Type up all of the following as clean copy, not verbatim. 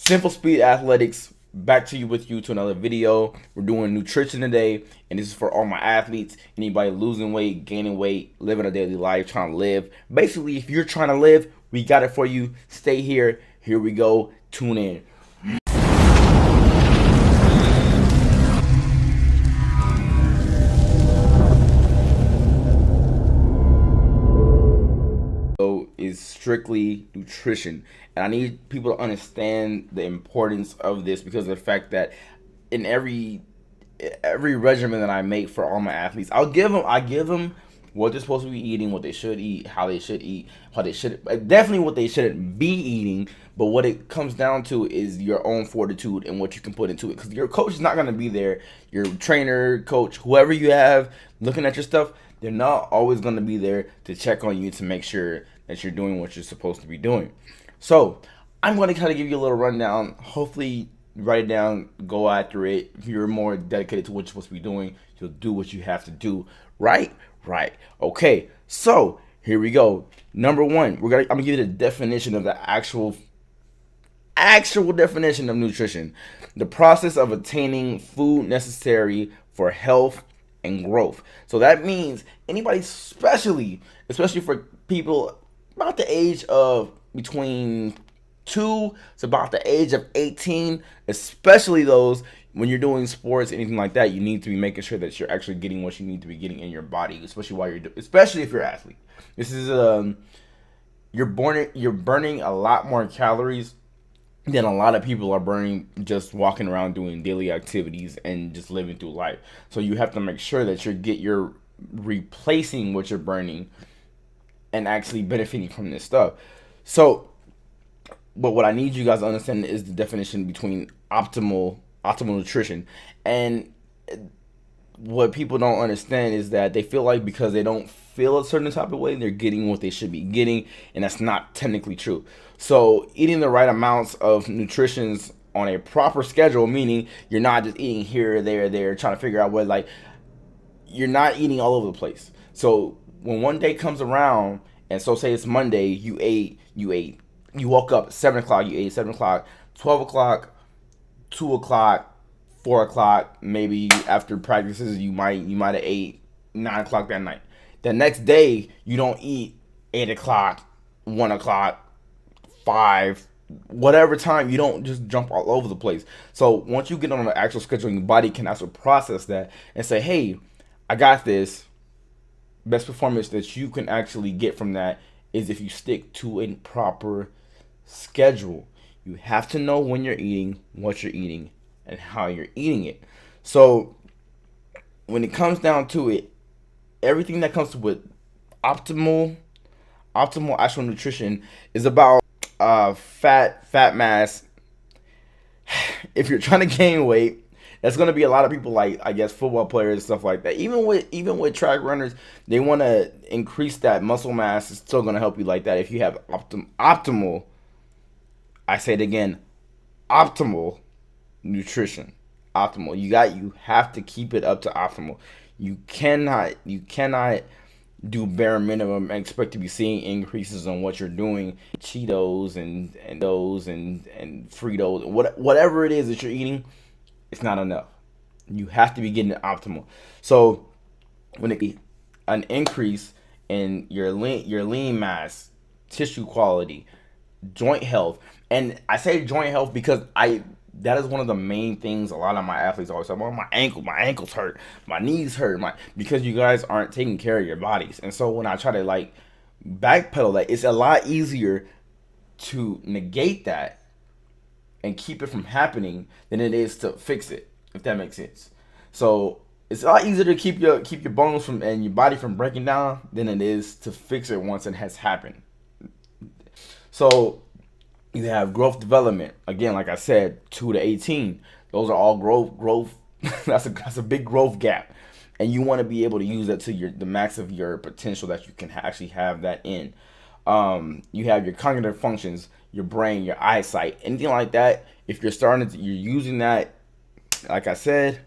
Simple Speed Athletics, back to you with you to another video. We're doing nutrition today, and this is for all my athletes, anybody losing weight, gaining weight, living a daily life, trying to live. Basically, if you're trying to live, we got it for you. Stay here. Here we go. Tune in. Is strictly nutrition, and I need people to understand the importance of this because of the fact that in every regimen that I make for all my athletes, I give them what they're supposed to be eating, what they should eat, how they should eat, how they should definitely what they shouldn't be eating. But what it comes down to is your own fortitude and what you can put into it, because your coach is not going to be there. Your trainer, coach, whoever you have looking at your stuff, they're not always going to be there to check on you to make sure that you're doing what you're supposed to be doing. So I'm going to kind of give you a little rundown. Hopefully write it down, go after it. If you're more dedicated to what you're supposed to be doing, you'll do what you have to do. Right. Okay, so here we go. Number one, I'm gonna give you the definition of the actual definition of nutrition: the process of attaining food necessary for health and growth. So that means anybody, especially for people about the age of between 2 to about the age of 18, especially those when you're doing sports, anything like that, you need to be making sure that you're actually getting what you need to be getting in your body, especially if you're an athlete. This is you're burning a lot more calories than a lot of people are burning just walking around doing daily activities and just living through life. So you have to make sure that you're replacing what you're burning and actually benefiting from this stuff. So, but what I need you guys to understand is the definition between optimal nutrition. And what people don't understand is that they feel like because they don't feel a certain type of way, they're getting what they should be getting, and that's not technically true. So eating the right amounts of nutritions on a proper schedule, meaning you're not just eating here, there, trying to figure out what, like, you're not eating all over the place. So when one day comes around, and so say it's Monday, you woke up 7 o'clock, you ate 7 o'clock, 12 o'clock, 2 o'clock, 4 o'clock, maybe after practices you might have ate 9 o'clock that night. The next day you don't eat 8 o'clock, 1 o'clock, 5, whatever time. You don't just jump all over the place. So once you get on the actual schedule, your body can also process that and say, hey, I got this. Best performance that you can actually get from that is if you stick to a proper schedule. You have to know when you're eating, what you're eating, and how you're eating it. So when it comes down to it, everything that comes with optimal actual nutrition is about fat mass. If you're trying to gain weight, that's going to be a lot of people, like, I guess, football players and stuff like that. Even with track runners, they want to increase that muscle mass. It's still going to help you like that if you have optimal, I say it again, optimal nutrition. Optimal. You have to keep it up to optimal. You cannot do bare minimum and expect to be seeing increases on what you're doing. Cheetos and Fritos, whatever it is that you're eating, it's not enough. You have to be getting it optimal. So when it be an increase in your lean mass, tissue quality, joint health, and I say joint health because that is one of the main things a lot of my athletes always say. Well, my ankles hurt, my knees hurt, because you guys aren't taking care of your bodies. And so when I try to, like, backpedal that, it's a lot easier to negate that and keep it from happening than it is to fix it, if that makes sense. So it's a lot easier to keep your bones from and your body from breaking down than it is to fix it once it has happened. So you have growth development. Again, like I said, 2 to 18. Those are all growth. That's a big growth gap, and you want to be able to use that to the max of your potential that you can actually have that in. You have your cognitive functions, your brain, your eyesight, anything like that. If you're using that, like I said,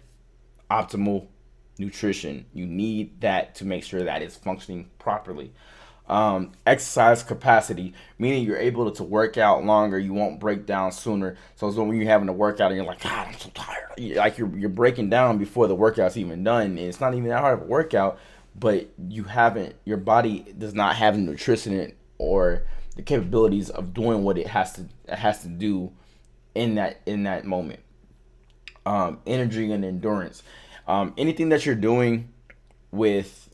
optimal nutrition. You need that to make sure that it's functioning properly. exercise capacity, meaning you're able to work out longer. You won't break down sooner. So when you're having to work out and you're like, God, I'm so tired. Like you're breaking down before the workout's even done. And it's not even that hard of a workout, but your body does not have the nutrition or the capabilities of doing what it has to do in that moment. Energy and endurance. Anything that you're doing with,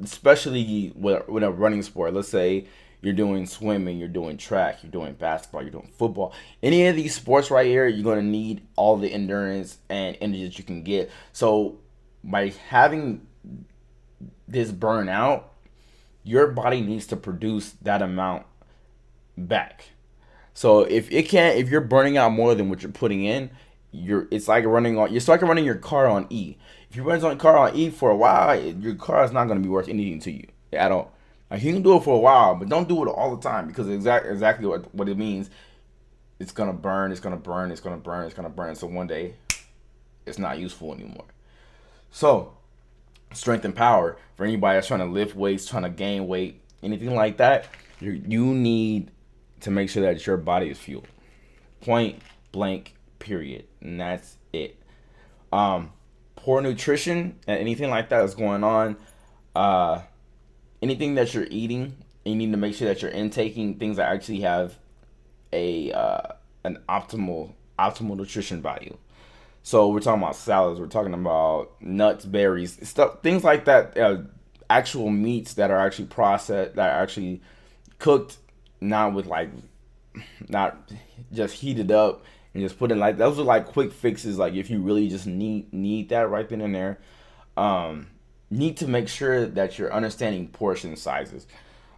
especially with a running sport, let's say you're doing swimming, you're doing track, you're doing basketball, you're doing football. Any of these sports right here, you're going to need all the endurance and energy that you can get. So by having this burnout, your body needs to produce that amount back. So if you're burning out more than what you're putting in, it's like running your car on E. If you run your car on E for a while, your car is not going to be worth anything to you at all. Like you can do it for a while, but don't do it all the time, because exactly what it means. It's gonna burn. It's gonna burn. It's gonna burn. It's gonna burn. So one day, it's not useful anymore. So strength and power, for anybody that's trying to lift weights, trying to gain weight, anything like that, you need to make sure that your body is fueled. Point blank, period. And that's it. Poor nutrition and anything like that is going on. Anything that you're eating, you need to make sure that you're intaking things that actually have an optimal nutrition value. So we're talking about salads, we're talking about nuts, berries, stuff, things like that. Actual meats that are actually processed, that are actually cooked, not with not just heated up and just put in, like, those are like quick fixes. Like if you really just need that right then and there. Need to make sure that you're understanding portion sizes.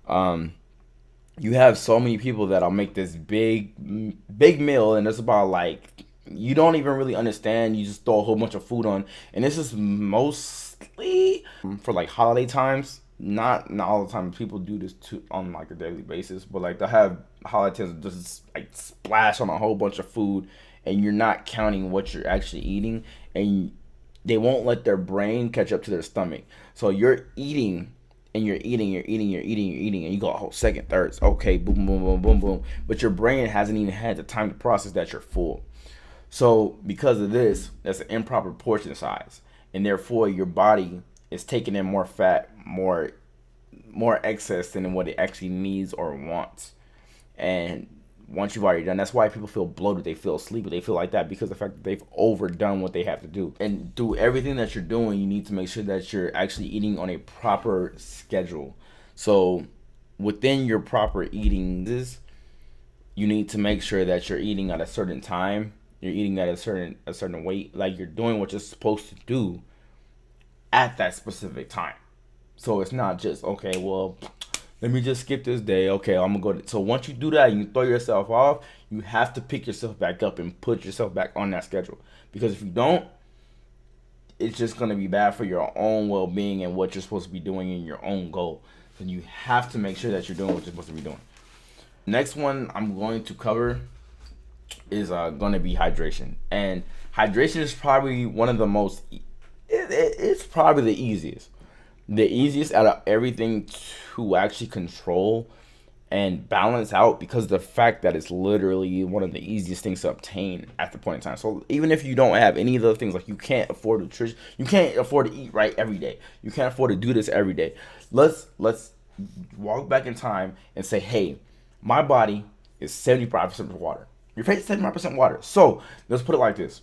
You have so many people that'll make this big meal, and it's about, like, you don't even really understand. You just throw a whole bunch of food on, and this is mostly for like holiday times. Not all the time. People do this too on like a daily basis, but like they'll have holiday times just like splash on a whole bunch of food, and you're not counting what you're actually eating, and they won't let their brain catch up to their stomach. So you're eating and you're eating, and you go, oh, second, thirds, okay, boom, boom, boom, boom, boom. But your brain hasn't even had the time to process that you're full. So because of this, that's an improper portion size, and therefore your body is taking in more fat, more excess than what it actually needs or wants. And once you've already done, that's why people feel bloated, they feel sleepy, they feel like that, because of the fact that they've overdone what they have to do. And through everything that you're doing, you need to make sure that you're actually eating on a proper schedule. So within your proper eating, you need to make sure that you're eating at a certain time, you're eating at a certain weight, like you're doing what you're supposed to do at that specific time. So it's not just, okay, well, let me just skip this day. Okay, I'm gonna go. So once you do that, you throw yourself off. You have to pick yourself back up and put yourself back on that schedule. Because if you don't, it's just gonna be bad for your own well-being and what you're supposed to be doing in your own goal. So you have to make sure that you're doing what you're supposed to be doing. Next one I'm going to cover is going to be hydration. And hydration is probably one of the most. It's probably the easiest. The easiest out of everything to actually control and balance out, because of the fact that it's literally one of the easiest things to obtain at the point in time. So even if you don't have any of those things, like you can't afford nutrition, you can't afford to eat right every day, you can't afford to do this every day. Let's walk back in time and say, hey, my body is 75% water. Your face is 75% water. So let's put it like this.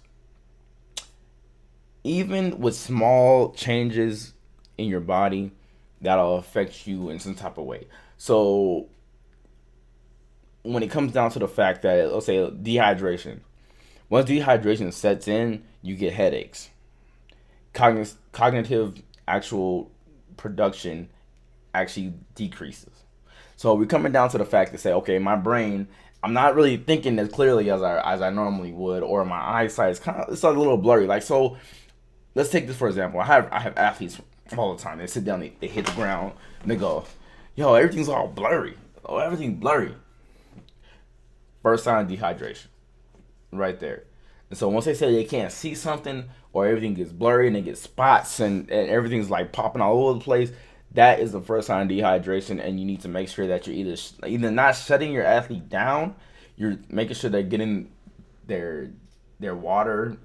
Even with small changes in your body, that'll affect you in some type of way. So when it comes down to the fact that, let's say, dehydration, once dehydration sets in, you get headaches. Cognitive actual production actually decreases. So we're coming down to the fact to say, okay, my brain, I'm not really thinking as clearly as I normally would, or my eyesight is it's a little blurry. Like, so let's take this for example. I have athletes all the time. They sit down, they hit the ground, and they go, yo, everything's all blurry. Oh, everything's blurry. First sign of dehydration, right there. And so once they say they can't see something, or everything gets blurry and they get spots and everything's like popping all over the place, that is the first sign of dehydration, and you need to make sure that you're either not shutting your athlete down, you're making sure they're getting their water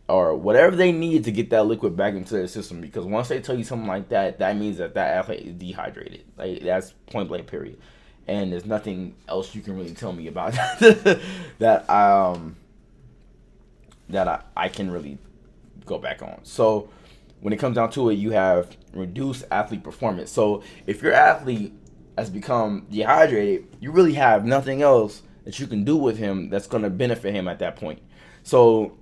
or whatever they need to get that liquid back into their system. Because once they tell you something like that, that means that that athlete is dehydrated. Like, that's point blank period. And there's nothing else you can really tell me about that I can really go back on. So when it comes down to it, you have reduced athlete performance. So if your athlete has become dehydrated, you really have nothing else that you can do with him that's going to benefit him at that point. So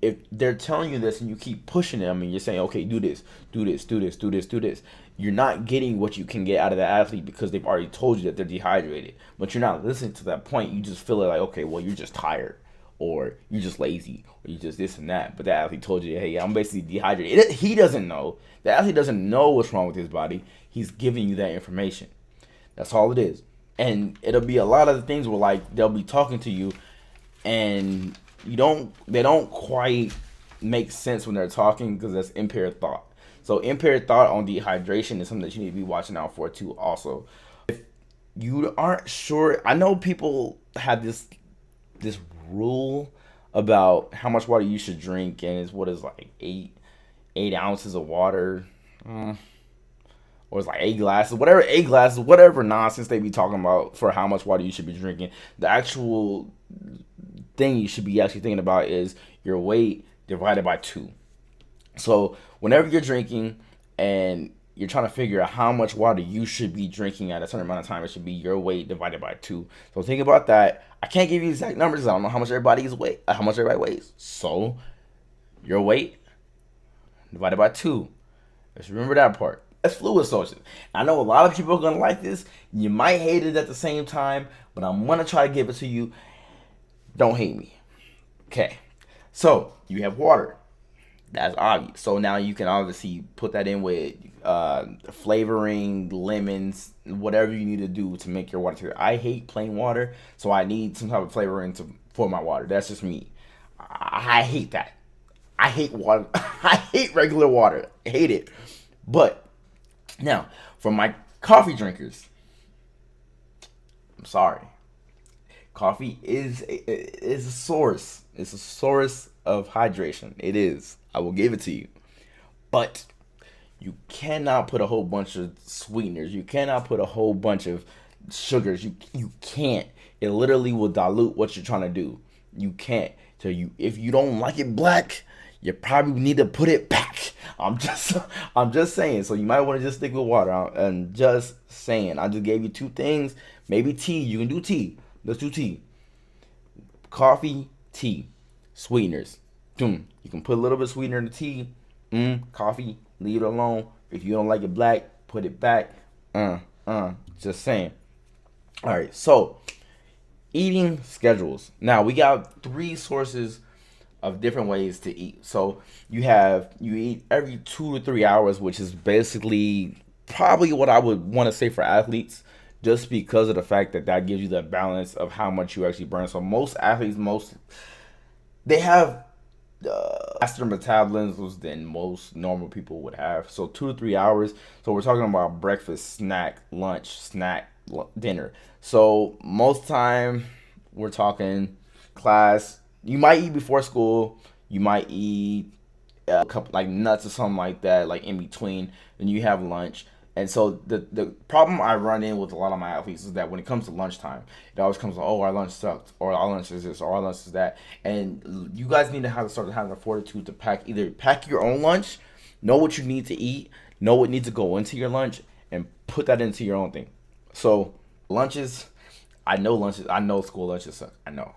if they're telling you this and you keep pushing them and you're saying, okay, do this, do this, do this, do this, do this, you're not getting what you can get out of the athlete because they've already told you that they're dehydrated. But you're not listening to that point. You just feel it like, okay, well, you're just tired, or you're just lazy, or you just this and that. But the athlete told you, hey, I'm basically dehydrated. He doesn't know. The athlete doesn't know what's wrong with his body. He's giving you that information. That's all it is. And it'll be a lot of the things where, like, they'll be talking to you and they don't quite make sense when they're talking, because that's impaired thought. So impaired thought on dehydration is something that you need to be watching out for too also. If you aren't sure, I know people have this rule about how much water you should drink, and it's what is like 8 ounces of water, or it's like 8 glasses, whatever nonsense they be talking about for how much water you should be drinking. The actual thing you should be actually thinking about is your weight divided by 2. So whenever you're drinking and you're trying to figure out how much water you should be drinking at a certain amount of time, it should be your weight divided by 2. So think about that. I can't give you exact numbers. I don't know how much everybody weighs. So your weight divided by 2. Let's remember that part. That's fluid sources. I know a lot of people are gonna like this. You might hate it at the same time, but I'm gonna try to give it to you. Don't hate me. Okay. So you have water. That's obvious. So now you can obviously put that in with flavoring, lemons, whatever you need to do to make your water. I hate plain water, so I need some type of flavoring for my water. That's just me. I hate that. I hate water. I hate regular water. I hate it. But now, for my coffee drinkers, I'm sorry. Coffee is a source. It's a source of hydration. It is. I will give it to you. But you cannot put a whole bunch of sweeteners. You cannot put a whole bunch of sugars. You can't. It literally will dilute what you're trying to do. You can't. So if you don't like it black, you probably need to put it back. I'm just saying. So you might want to just stick with water. I'm just saying. I just gave you 2 things. Maybe tea. You can do tea. Let's do tea. Coffee, tea, sweeteners. You can put a little bit of sweetener in the tea. Coffee, leave it alone. If you don't like it black, put it back. Just saying. All right, so eating schedules. Now we got 3 sources of different ways to eat. So you eat every 2 to 3 hours, which is basically probably what I would want to say for athletes, just because of the fact that gives you the balance of how much you actually burn. So most athletes, they have faster metabolisms than most normal people would have. So 2 to 3 hours. So we're talking about breakfast, snack, lunch, dinner. So most time we're talking class. You might eat before school. You might eat a couple like nuts or something like that, like in between. Then you have lunch. And so the problem I run in with a lot of my athletes is that when it comes to lunchtime, it always comes like, oh, our lunch sucked, or our lunch is this, or our lunch is that. And you guys need to start having the fortitude to pack your own lunch, know what you need to eat, know what needs to go into your lunch, and put that into your own thing. So lunches, I know school lunches suck. I know.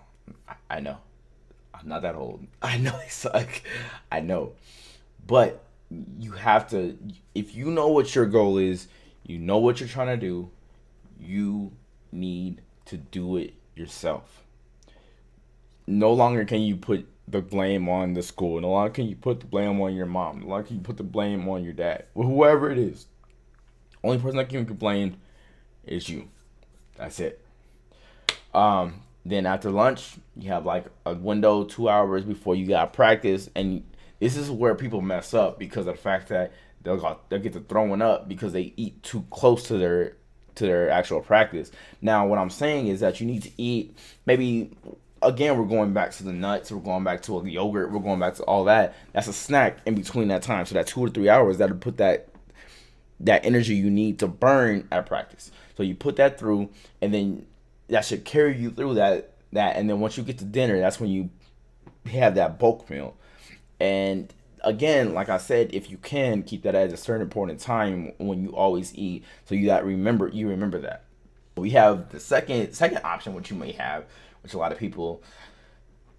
I'm not that old. I know they suck. I know. But you have to, if you know what your goal is, you know what you're trying to do, you need to do it yourself. No longer can you put the blame on the school. No longer can you put the blame on your mom. No longer can you put the blame on your dad. Whoever it is. Only person that can complain is you. That's it. Then after lunch, you have like a window 2 hours before you got practice, and this is where people mess up because of the fact that they'll get to throwing up because they eat too close to their actual practice. Now, what I'm saying is that you need to eat maybe. Again, we're going back to the nuts. We're going back to a yogurt. We're going back to all that. That's a snack in between that time. So that 2 to 3 hours, that'll put that energy you need to burn at practice. So you put that through, and then that should carry you through that. And then once you get to dinner, that's when you have that bulk meal. And again, like I said, if you can keep that at a certain point in time when you always eat, so you remember that. We have the second option, which you may have, which a lot of people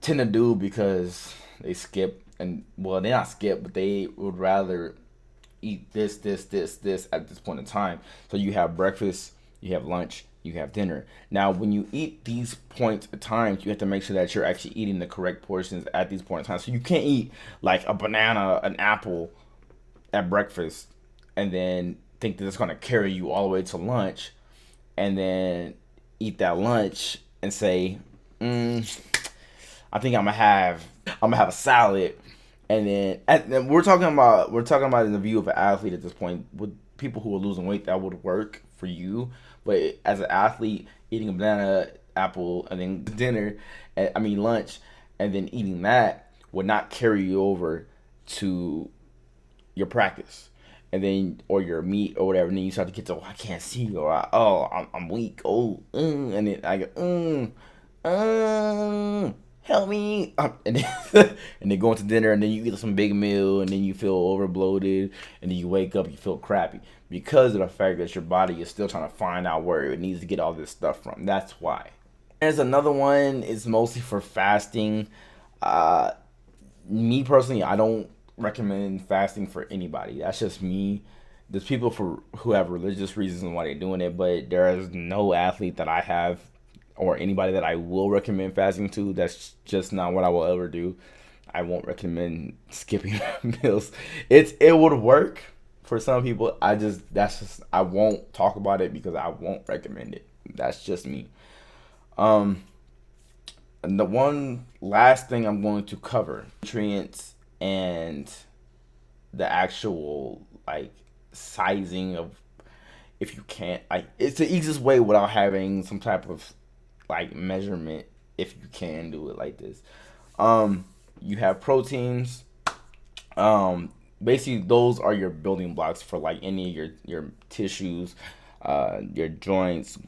tend to do because they skip, and well, they not skip, but they would rather eat this at this point in time. So you have breakfast, you have lunch, you have dinner. Now, when you eat these points at times, you have to make sure that you're actually eating the correct portions at these points in time. So you can't eat like a banana, an apple at breakfast, and then think that it's gonna carry you all the way to lunch, and then eat that lunch and say, I think I'm gonna have a salad, and then we're talking about in the view of an athlete at this point. With people who are losing weight, that would work for you, but as an athlete, eating a banana, apple, and then dinner, I mean lunch, and then eating that would not carry you over to your practice, and then or your meet or whatever, and then you start to get to, oh, I can't see, or I'm weak, and then I go help me, and then and then go into dinner, and then you eat some big meal, and then you feel over bloated, and then you wake up, you feel crappy because of the fact that your body is still trying to find out where it needs to get all this stuff from. That's why. There's another one. It's mostly for fasting. Me personally, I don't recommend fasting for anybody. That's just me. There's people who have religious reasons why they're doing it, but there is no athlete that I have or anybody that I will recommend fasting to. That's just not what I will ever do. I won't recommend skipping meals. It would work for some people. I won't talk about it because I won't recommend it. That's just me. And the one last thing I'm going to cover, nutrients and the actual like sizing of, if you can't, like, it's the easiest way without having some type of like measurement, if you can do it like this. You have proteins. Basically those are your building blocks for like any of your tissues, your joints,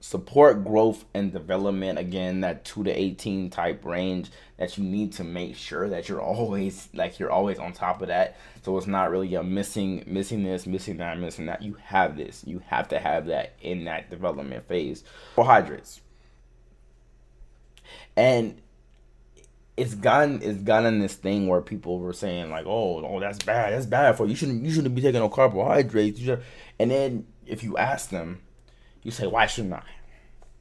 support growth and development. Again, that 2 to 18 type range that you need to make sure that you're always on top of that. So it's not really a missing this, missing that, missing that. You have this. You have to have that in that development phase. Carbohydrates. And it's gotten this thing where people were saying like, oh, that's bad for you. You shouldn't be taking no carbohydrates. And then if you ask them, you say, why shouldn't I?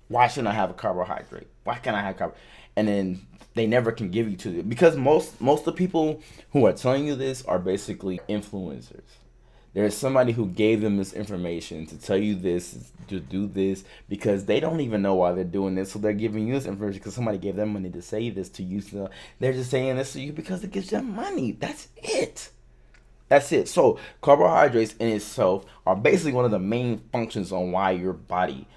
Why shouldn't I have a carbohydrate? Why can't I have carb? And then they never can give you to it, because most of the people who are telling you this are basically influencers. There's somebody who gave them this information to tell you this, to do this, because they don't even know why they're doing this. So they're giving you this information because somebody gave them money to say this to you. So they're just saying this to you because it gives them money. That's it. That's it. So carbohydrates in itself are basically one of the main functions on why your body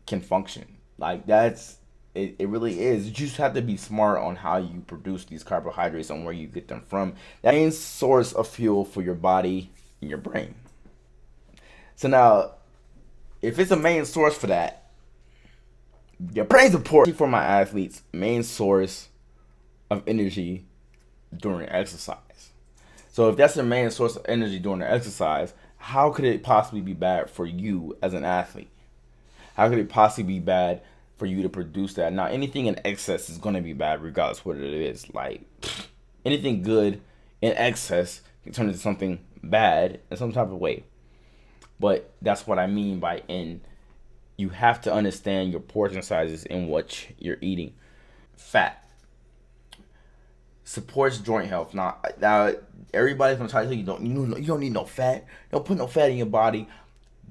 can function. Like it really is. You just have to be smart on how you produce these carbohydrates and where you get them from. That main source of fuel for your body and your brain. So now, if it's a main source for that, your brain's important. For my athletes, main source of energy during exercise. So if that's the main source of energy during the exercise, how could it possibly be bad for you as an athlete? How could it possibly be bad for you to produce that? Now, anything in excess is going to be bad regardless what it is. Like, anything good in excess can turn into something bad in some type of way. But that's what I mean by you have to understand your portion sizes in what you're eating. Fat supports joint health. Now everybody's gonna try to tell you you don't need no fat. Don't put no fat in your body.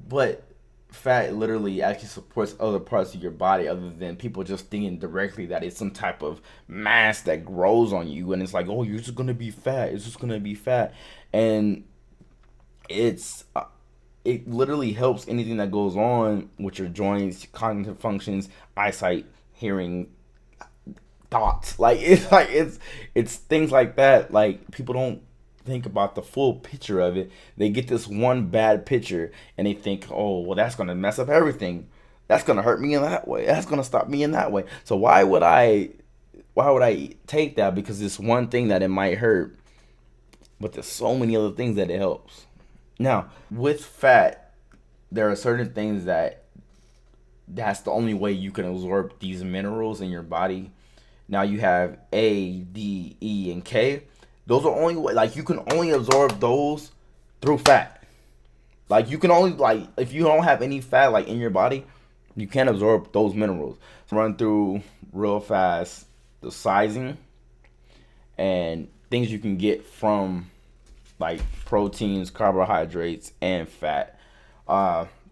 But fat literally actually supports other parts of your body, other than people just thinking directly that it's some type of mass that grows on you, and it's like, oh, you're just gonna be fat. It's just gonna be fat. And it's it literally helps anything that goes on with your joints, cognitive functions, eyesight, hearing, thoughts. It's things like that. Like, people don't think about the full picture of it. They get this one bad picture and they think, oh, well, that's gonna mess up everything. That's gonna hurt me in that way. That's gonna stop me in that way. So why would I take that? Because it's one thing that it might hurt, but there's so many other things that it helps. Now, with fat, there are certain things that's the only way you can absorb these minerals in your body. Now you have A, D, E, and K. Those are only way, like, you can only absorb those through fat. Like, you can only, like, if you don't have any fat like in your body, you can't absorb those minerals. So run through real fast the sizing and things you can get from, like, proteins, carbohydrates, and fat.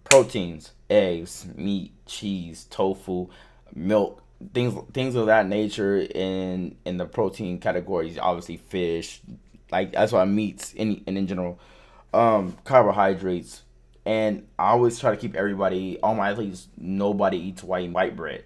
Proteins: eggs, meat, cheese, tofu, milk, things of that nature. In the protein categories, obviously fish, like, that's why meats in general. Carbohydrates, and I always try to keep everybody, all my athletes, nobody eats white bread.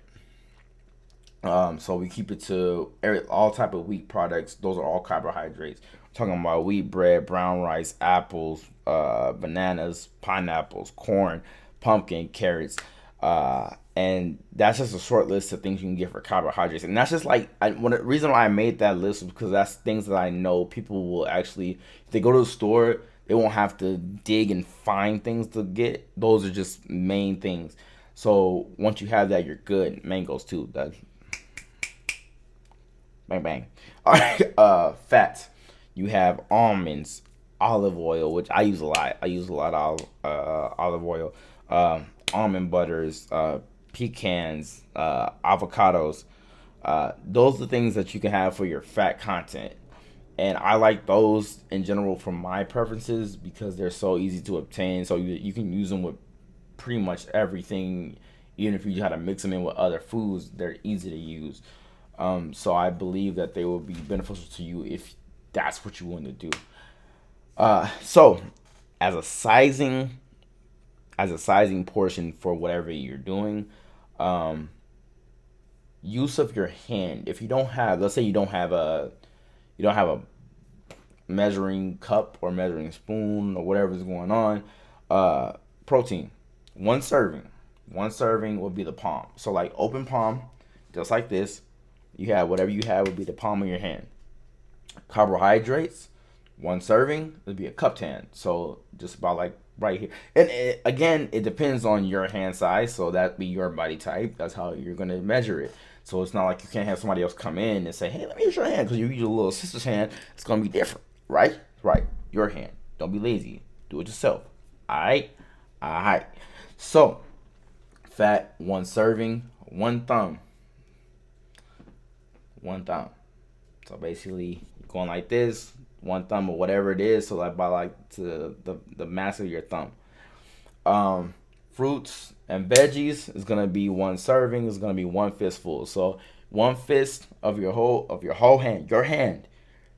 So we keep it to all type of wheat products. Those are all carbohydrates. We're talking about wheat bread, brown rice, apples, bananas, pineapples, corn, pumpkin, carrots, and that's just a short list of things you can get for carbohydrates. And that's just like, the reason why I made that list is because that's things that I know people will actually, if they go to the store, they won't have to dig and find things to get. Those are just main things. So once you have that, you're good. Mangoes too. That bang bang. All right. Fats. You have almonds, olive oil, which I use a lot. I use a lot of olive oil. Almond butters, pecans, avocados. Those are things that you can have for your fat content. And I like those in general for my preferences because they're so easy to obtain. So you can use them with pretty much everything. Even if you try to mix them in with other foods, they're easy to use. So I believe that they will be beneficial to you if that's what you want to do. So as a sizing portion for whatever you're doing, use of your hand. If you don't have, let's say you don't have a measuring cup or measuring spoon or whatever's going on, protein, one serving. One serving would be the palm. So, like, open palm, just like this. You have whatever you have would be the palm of your hand. Carbohydrates, one serving would be a cupped hand. So just about like right here. And again, it depends on your hand size. So that'd be your body type. That's how you're gonna measure it. So it's not like you can't have somebody else come in and say, "Hey, let me use your hand," because you use your little sister's hand. It's gonna be different, right? Right. Your hand. Don't be lazy. Do it yourself. All right. All right. So fat, one serving, one thumb. One thumb. So basically, going like this, one thumb or whatever it is. So like by like to the mass of your thumb. Fruits and veggies is gonna be one serving. Is gonna be one fistful. So one fist of your whole hand. Your hand.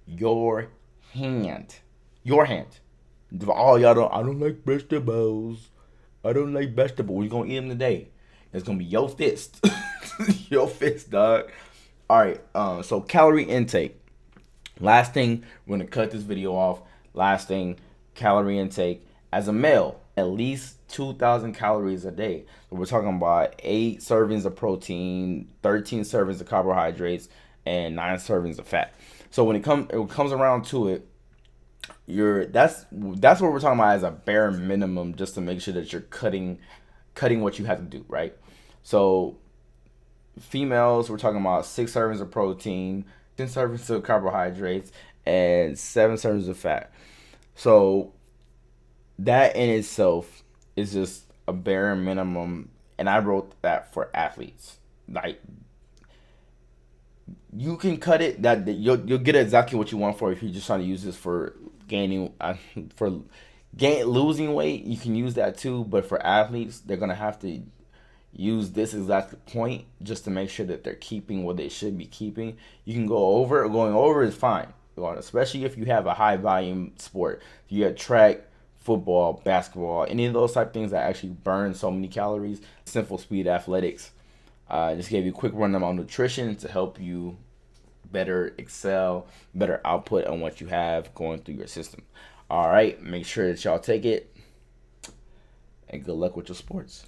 Your hand. Your hand. Oh, y'all don't. I don't like vegetables. I don't like vegetables. You're gonna eat them today. It's gonna be your fist. Your fist, dog. All right. So calorie intake. Last thing, we're gonna cut this video off. Last thing, calorie intake. As a male, at least 2,000 calories a day. So we're talking about 8 servings of protein, 13 servings of carbohydrates, and 9 servings of fat. So when it comes around to it, that's what we're talking about as a bare minimum, just to make sure that you're cutting what you have to do, right? So females, we're talking about 6 servings of protein, 10 servings of carbohydrates, and 7 servings of fat. So that in itself is just a bare minimum, and I wrote that for athletes. Like, you can cut it, that you'll get exactly what you want for it. If you're just trying to use this for losing weight, you can use that too. But for athletes, they're gonna have to use this exact point just to make sure that they're keeping what they should be keeping. You can go over. Going over is fine, especially if you have a high volume sport. If you have track, football, basketball, any of those type of things that actually burn so many calories. Sinful Speed Athletics just gave you a quick rundown on nutrition to help you better excel, better output on what you have going through your system. All right, make sure that y'all take it, and good luck with your sports.